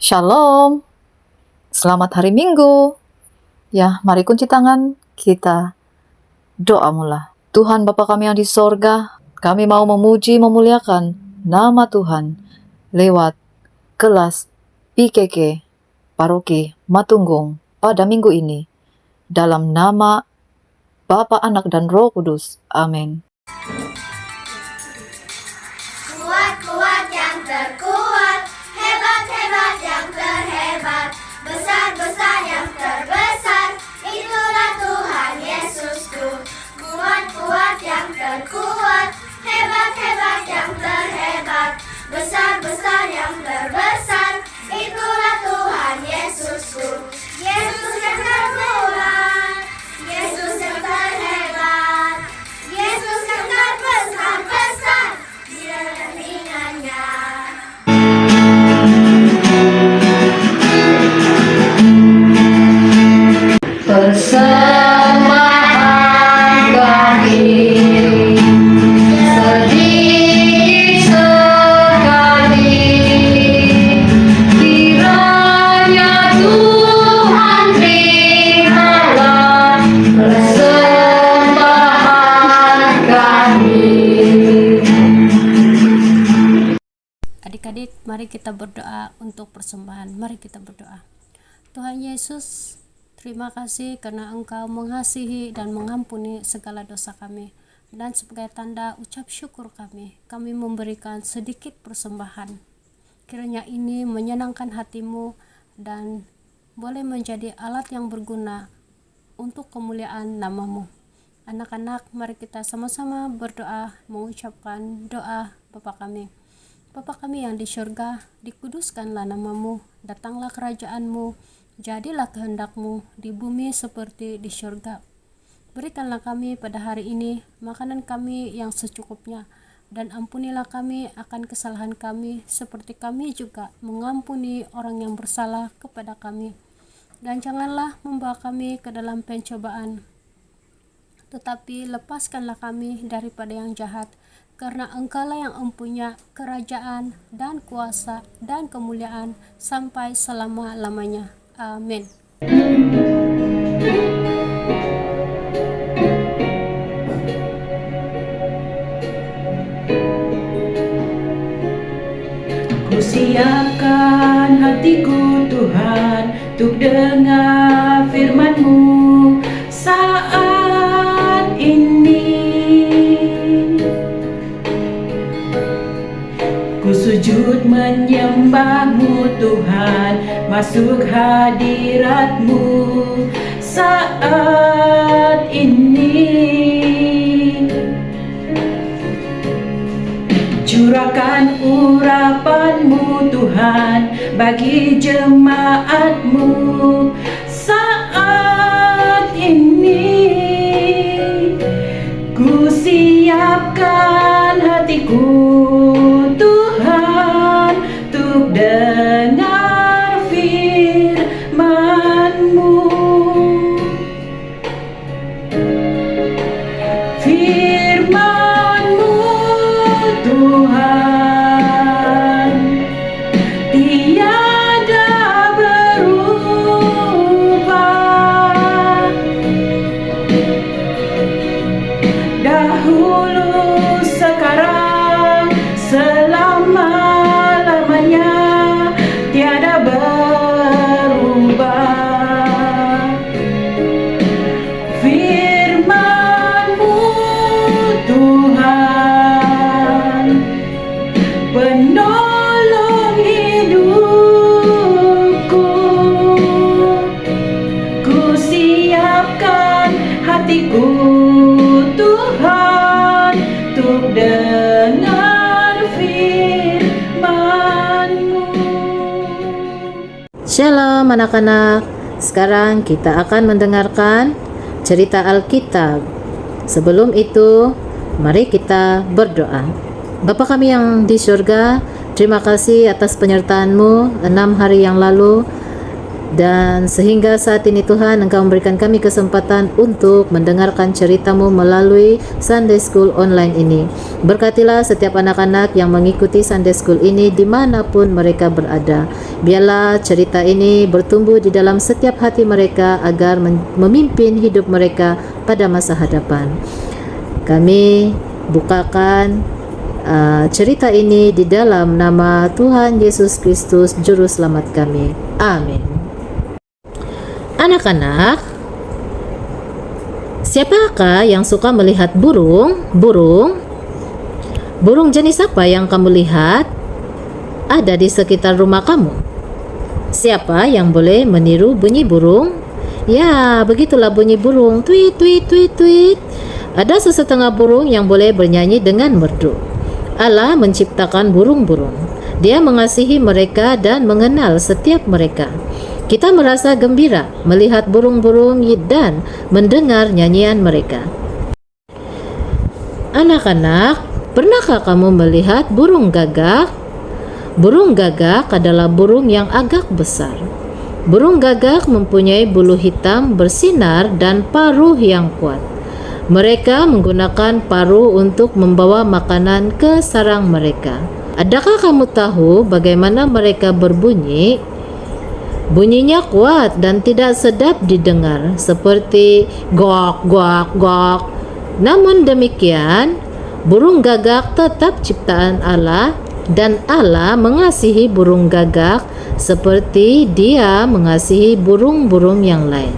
Shalom, selamat hari Minggu. Ya, mari kunci tangan, kita doa mula. Tuhan Bapa kami yang di sorga, kami mau memuji, memuliakan nama Tuhan lewat kelas PKK Paroki Matunggung pada minggu ini. Dalam nama Bapa, Anak, dan Roh Kudus. Amin. Kuat-kuat yang terkuat, hebat-hebat yang terhebat, besar-besar yang terbesar, itulah Tuhan Yesusku. Kuat-kuat yang terkuat, hebat-hebat yang terhebat, besar-besar yang terbesar, itulah Tuhan Yesusku. Yesus yang terkuat, Yesus yang terhebat, Yesus yang terbesar-besar, tidak ada tandingannya. Persembahan kami sedikit sekali, kiranya Tuhan terimalah persembahan kami. Adik-adik, mari kita berdoa untuk persembahan. Mari kita berdoa. Tuhan Yesus, terima kasih karena Engkau mengasihi dan mengampuni segala dosa kami. Dan sebagai tanda ucap syukur kami memberikan sedikit persembahan. Kiranya ini menyenangkan hatimu dan boleh menjadi alat yang berguna untuk kemuliaan namamu. Anak-anak, mari kita sama-sama berdoa mengucapkan doa Bapa kami. Bapa kami yang di syurga, dikuduskanlah namamu, datanglah kerajaanmu, jadilah kehendakmu di bumi seperti di syurga. Berikanlah kami pada hari ini makanan kami yang secukupnya, dan ampunilah kami akan kesalahan kami seperti kami juga mengampuni orang yang bersalah kepada kami. Dan janganlah membawa kami ke dalam pencobaan, tetapi lepaskanlah kami daripada yang jahat, karena Engkaulah yang mempunyai kerajaan dan kuasa dan kemuliaan sampai selama-lamanya. Amin. Kusiapkan hatiku Tuhan untuk dengar firman-Mu saat ini. Ku sujud menyembah-Mu Tuhan, masuk hadirat-Mu saat ini. Curahkan urapan-Mu Tuhan bagi jemaat-Mu saat ini. Ku siapkan hatiku Tuhan untuk dengar firman-Mu. Firman-Mu Tuhan tiada berubah, dahulu, sekarang, selama-lamanya tiada berubah. Firman-Mu Tuhan penolong hidupku. Ku siapkan hatiku Tuhan untuk dengar firman-Mu. Shalom anak-anak, sekarang kita akan mendengarkan cerita Alkitab. Sebelum itu, mari kita berdoa. Bapa kami yang di surga, terima kasih atas penyertaan-Mu 6 hari yang lalu. Dan sehingga saat ini Tuhan, Engkau memberikan kami kesempatan untuk mendengarkan cerita-Mu melalui Sunday School online ini. Berkatilah setiap anak-anak yang mengikuti Sunday School ini dimanapun mereka berada. Biarlah cerita ini bertumbuh di dalam setiap hati mereka agar memimpin hidup mereka pada masa hadapan. Kami bukakan cerita ini di dalam nama Tuhan Yesus Kristus, Juru Selamat kami. Amin. Anak-anak, siapakah yang suka melihat burung? Burung jenis apa yang kamu lihat ada di sekitar rumah kamu? Siapa yang boleh meniru bunyi burung? Ya, begitulah bunyi burung. Tweet, tweet, tweet, tweet. Ada sesetengah burung yang boleh bernyanyi dengan merdu. Allah menciptakan burung-burung. Dia mengasihi mereka dan mengenal setiap mereka. Kita merasa gembira melihat burung-burung dan mendengar nyanyian mereka. Anak-anak, pernahkah kamu melihat burung gagak? Burung gagak adalah burung yang agak besar. Burung gagak mempunyai bulu hitam bersinar dan paruh yang kuat. Mereka menggunakan paruh untuk membawa makanan ke sarang mereka. Adakah kamu tahu bagaimana mereka berbunyi? Bunyinya kuat dan tidak sedap didengar, seperti gok, gok, gok. Namun demikian, burung gagak tetap ciptaan Allah, dan Allah mengasihi burung gagak seperti Dia mengasihi burung-burung yang lain.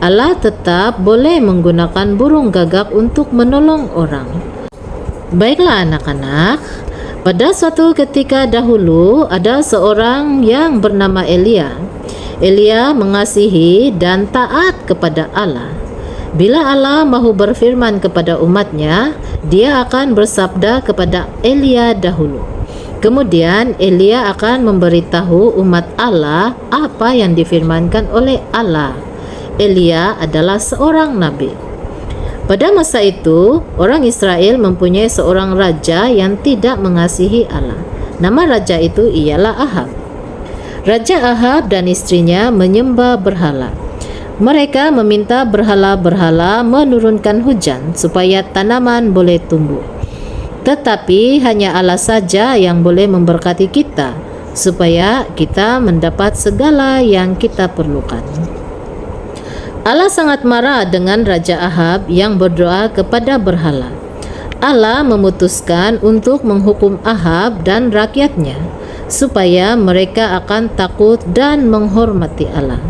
Allah tetap boleh menggunakan burung gagak untuk menolong orang. Baiklah anak-anak, pada suatu ketika dahulu ada seorang yang bernama Elia. Elia mengasihi dan taat kepada Allah. Bila Allah mahu berfirman kepada umatnya, dia akan bersabda kepada Elia dahulu. Kemudian Elia akan memberitahu umat Allah apa yang difirmankan oleh Allah. Elia adalah seorang nabi. Pada masa itu, orang Israel mempunyai seorang raja yang tidak mengasihi Allah. Nama raja itu ialah Ahab. Raja Ahab dan istrinya menyembah berhala. Mereka meminta berhala-berhala menurunkan hujan supaya tanaman boleh tumbuh. Tetapi hanya Allah saja yang boleh memberkati kita supaya kita mendapat segala yang kita perlukan. Allah sangat marah dengan Raja Ahab yang berdoa kepada berhala. Allah memutuskan untuk menghukum Ahab dan rakyatnya supaya mereka akan takut dan menghormati Allah.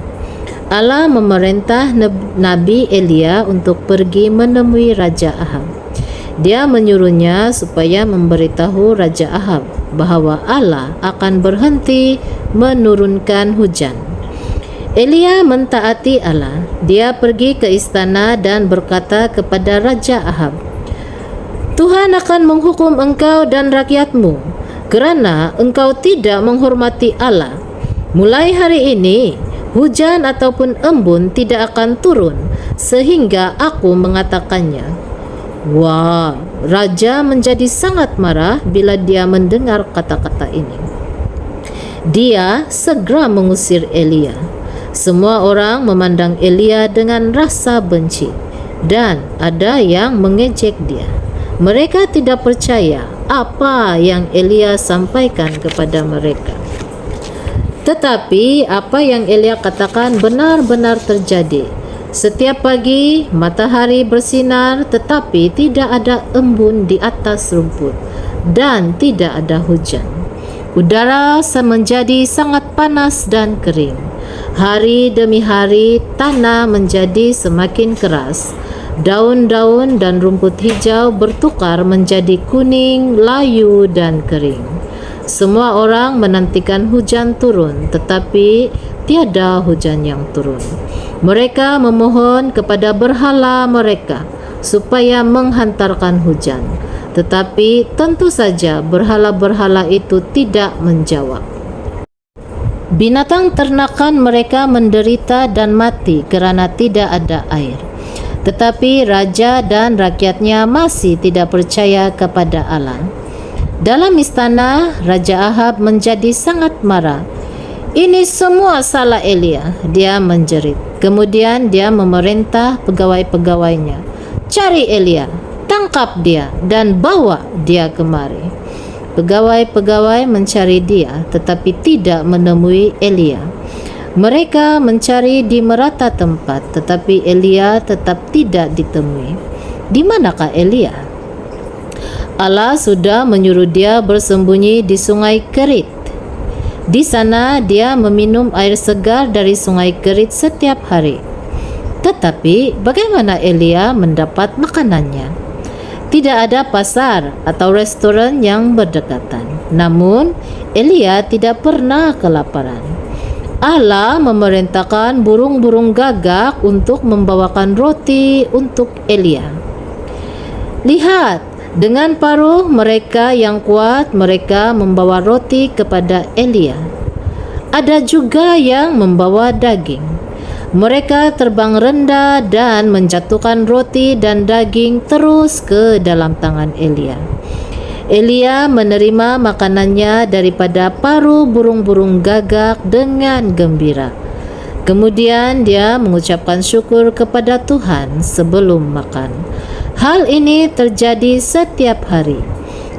Allah memerintah Nabi Elia untuk pergi menemui Raja Ahab. Dia menyuruhnya supaya memberitahu Raja Ahab bahawa Allah akan berhenti menurunkan hujan. Elia mentaati Allah. Dia pergi ke istana dan berkata kepada Raja Ahab, "Tuhan akan menghukum engkau dan rakyatmu kerana engkau tidak menghormati Allah. Mulai hari ini, hujan ataupun embun tidak akan turun sehingga aku mengatakannya." Wah, raja menjadi sangat marah bila dia mendengar kata-kata ini. Dia segera mengusir Elia. Semua orang memandang Elia dengan rasa benci dan ada yang mengejek dia. Mereka tidak percaya apa yang Elia sampaikan kepada mereka. Tetapi apa yang Elia katakan benar-benar terjadi. Setiap pagi matahari bersinar tetapi tidak ada embun di atas rumput dan tidak ada hujan. Udara menjadi sangat panas dan kering. Hari demi hari tanah menjadi semakin keras. Daun-daun dan rumput hijau bertukar menjadi kuning, layu dan kering. Semua orang menantikan hujan turun, tetapi tiada hujan yang turun. Mereka memohon kepada berhala mereka supaya menghantarkan hujan, tetapi tentu saja berhala-berhala itu tidak menjawab. Binatang ternakan mereka menderita dan mati kerana tidak ada air. Tetapi raja dan rakyatnya masih tidak percaya kepada Allah. Dalam istana, Raja Ahab menjadi sangat marah. Ini semua salah Elia, dia menjerit. Kemudian dia memerintah pegawai-pegawainya, cari Elia, tangkap dia dan bawa dia kemari. Pegawai-pegawai mencari dia tetapi tidak menemui Elia. Mereka mencari di merata tempat tetapi Elia tetap tidak ditemui. Di manakah Elia? Allah sudah menyuruh dia bersembunyi di sungai Kerit. Di sana dia meminum air segar dari sungai Kerit setiap hari. Tetapi bagaimana Elia mendapat makanannya? Tidak ada pasar atau restoran yang berdekatan. Namun Elia tidak pernah kelaparan. Allah memerintahkan burung-burung gagak untuk membawakan roti untuk Elia. Lihat, dengan paruh mereka yang kuat, mereka membawa roti kepada Elia. Ada juga yang membawa daging. Mereka terbang rendah dan menjatuhkan roti dan daging terus ke dalam tangan Elia. Elia menerima makanannya daripada paruh burung-burung gagak dengan gembira. Kemudian dia mengucapkan syukur kepada Tuhan sebelum makan. Hal ini terjadi setiap hari.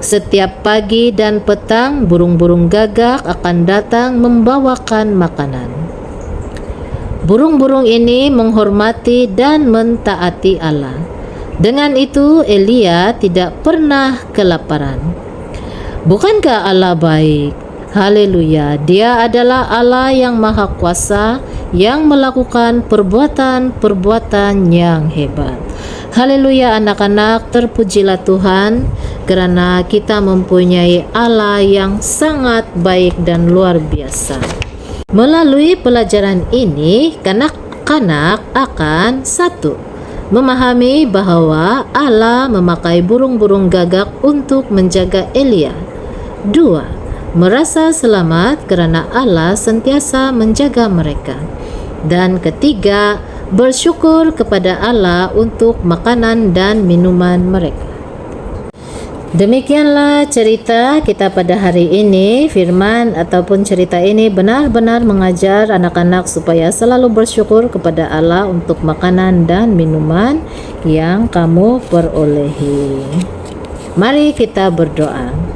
Setiap pagi dan petang burung-burung gagak akan datang membawakan makanan. Burung-burung ini menghormati dan mentaati Allah. Dengan itu Elia tidak pernah kelaparan. Bukankah Allah baik? Haleluya, Dia adalah Allah yang Maha Kuasa yang melakukan perbuatan-perbuatan yang hebat. Haleluya anak-anak, terpujilah Tuhan karena kita mempunyai Allah yang sangat baik dan luar biasa. Melalui pelajaran ini, kanak-kanak akan satu, memahami bahwa Allah memakai burung-burung gagak untuk menjaga Elia. Dua, merasa selamat karena Allah sentiasa menjaga mereka. Dan ketiga, bersyukur kepada Allah untuk makanan dan minuman mereka. Demikianlah cerita kita pada hari ini. Firman ataupun cerita ini benar-benar mengajar anak-anak supaya selalu bersyukur kepada Allah untuk makanan dan minuman yang kamu perolehi. Mari kita berdoa.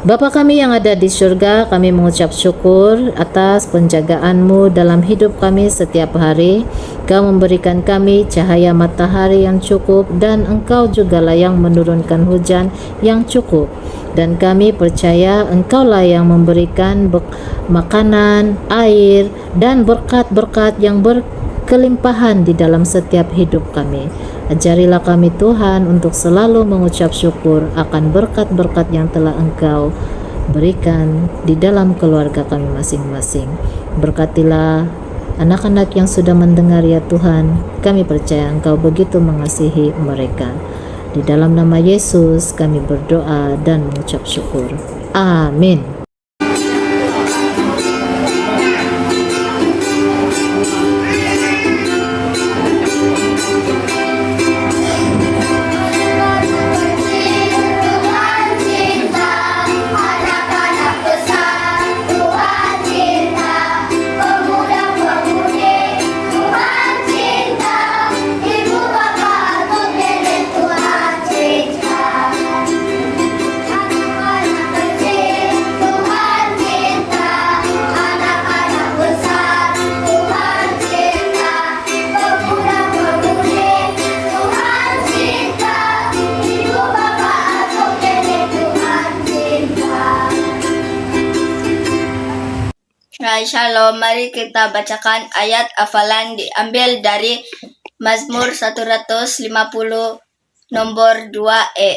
Bapa kami yang ada di surga, kami mengucap syukur atas penjagaan-Mu dalam hidup kami setiap hari. Kau memberikan kami cahaya matahari yang cukup dan Engkau jugalah yang menurunkan hujan yang cukup. Dan kami percaya Engkaulah yang memberikan makanan, air, dan berkat-berkat yang berkelimpahan di dalam setiap hidup kami. Ajarilah kami Tuhan untuk selalu mengucap syukur akan berkat-berkat yang telah Engkau berikan di dalam keluarga kami masing-masing. Berkatilah anak-anak yang sudah mendengar ya Tuhan. Kami percaya Engkau begitu mengasihi mereka. Di dalam nama Yesus kami berdoa dan mengucap syukur. Amin. Hai Shalom, mari kita bacakan ayat hafalan diambil dari Mazmur 150 nomor 2e.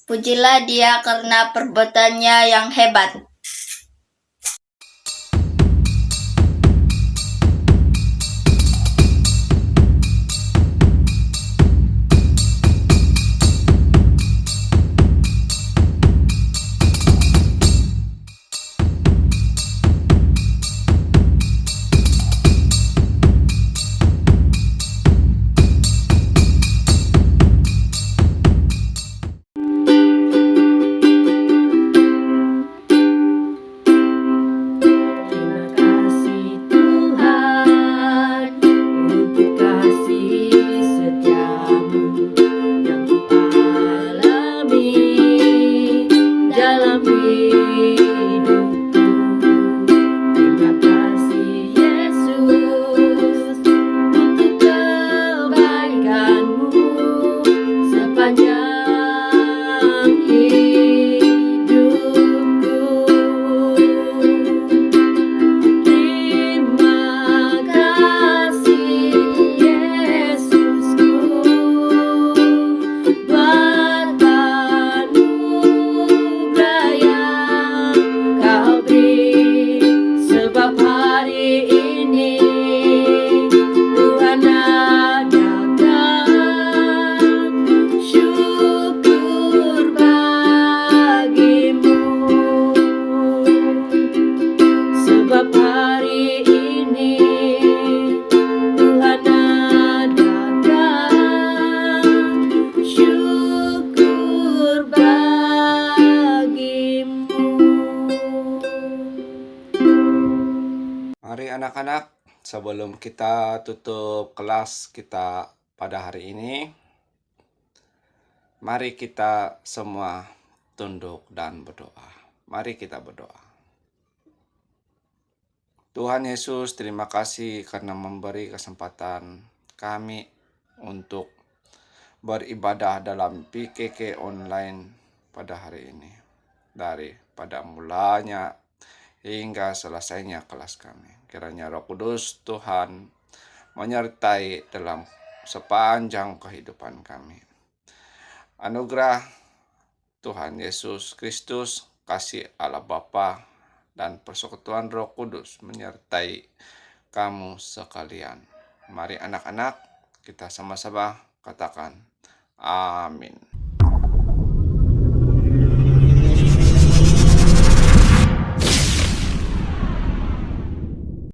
Pujilah Dia karena perbuatannya yang hebat. sebelum kita tutup kelas kita pada hari ini, mari kita semua tunduk dan berdoa. Mari kita berdoa. Tuhan Yesus, terima kasih karena memberi kesempatan kami untuk beribadah dalam PKK online pada hari ini. Pada mulanya hingga selesainya kelas kami. Kiranya Roh Kudus Tuhan menyertai dalam sepanjang kehidupan kami. Anugerah Tuhan Yesus Kristus, kasih Allah Bapa, dan persekutuan Roh Kudus menyertai kamu sekalian. Mari anak-anak, kita sama-sama katakan amin.